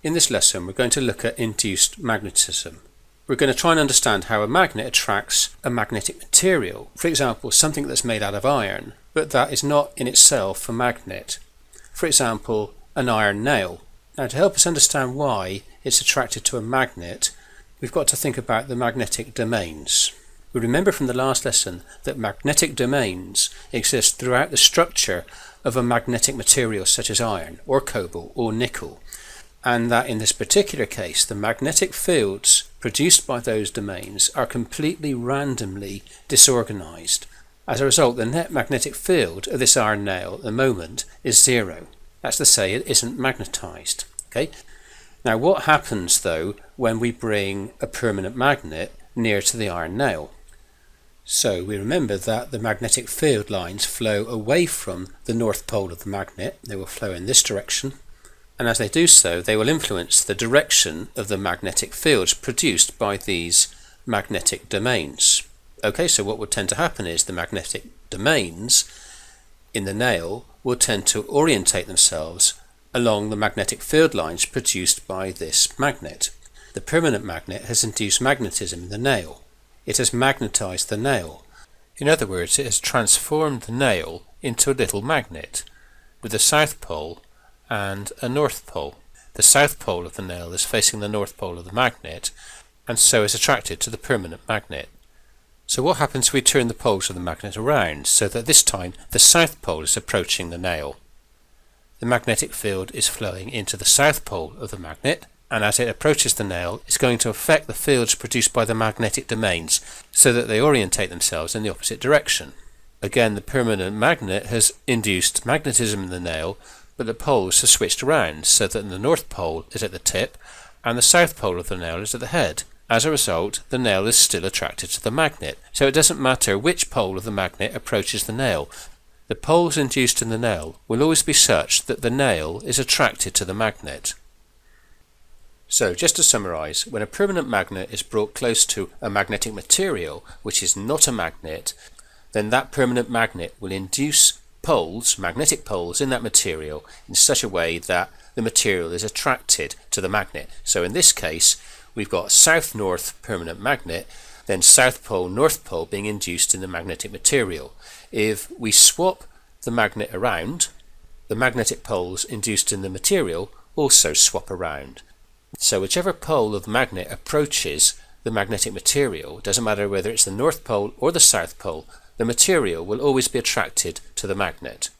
In this lesson we're going to look at induced magnetism. We're going to try and understand how a magnet attracts a magnetic material, for example something that's made out of iron, but that is not in itself a magnet. For example, an iron nail. Now to help us understand why it's attracted to a magnet, we've got to think about the magnetic domains. We remember from the last lesson that magnetic domains exist throughout the structure of a magnetic material such as iron or cobalt or nickel, and that in this particular case the magnetic fields produced by those domains are completely randomly disorganized. As a result, the net magnetic field of this iron nail at the moment is zero. That's to say it isn't magnetized. Okay? Now what happens though when we bring a permanent magnet near to the iron nail? So we remember that the magnetic field lines flow away from the north pole of the magnet. They will flow in this direction, and as they do so they will influence the direction of the magnetic fields produced by these magnetic domains. Okay, so what will tend to happen is the magnetic domains in the nail will tend to orientate themselves along the magnetic field lines produced by this magnet. The permanent magnet has induced magnetism in the nail. It has magnetized the nail. In other words, it has transformed the nail into a little magnet with a south pole and a north pole. The south pole of the nail is facing the north pole of the magnet and so is attracted to the permanent magnet. So what happens if we turn the poles of the magnet around so that this time the south pole is approaching the nail? The magnetic field is flowing into the south pole of the magnet, and as it approaches the nail it's going to affect the fields produced by the magnetic domains so that they orientate themselves in the opposite direction. Again, the permanent magnet has induced magnetism in the nail, but the poles have switched around so that the north pole is at the tip and the south pole of the nail is at the head. As a result, the nail is still attracted to the magnet, so it doesn't matter which pole of the magnet approaches the nail. The poles induced in the nail will always be such that the nail is attracted to the magnet. So just to summarize, when a permanent magnet is brought close to a magnetic material which is not a magnet, then that permanent magnet will induce poles, magnetic poles in that material in such a way that the material is attracted to the magnet. So in this case we've got south-north permanent magnet, then south pole, north pole being induced in the magnetic material. If we swap the magnet around, the magnetic poles induced in the material also swap around. So whichever pole of the magnet approaches the magnetic material, doesn't matter whether it's the north pole or the south pole, the material will always be attracted to the magnet.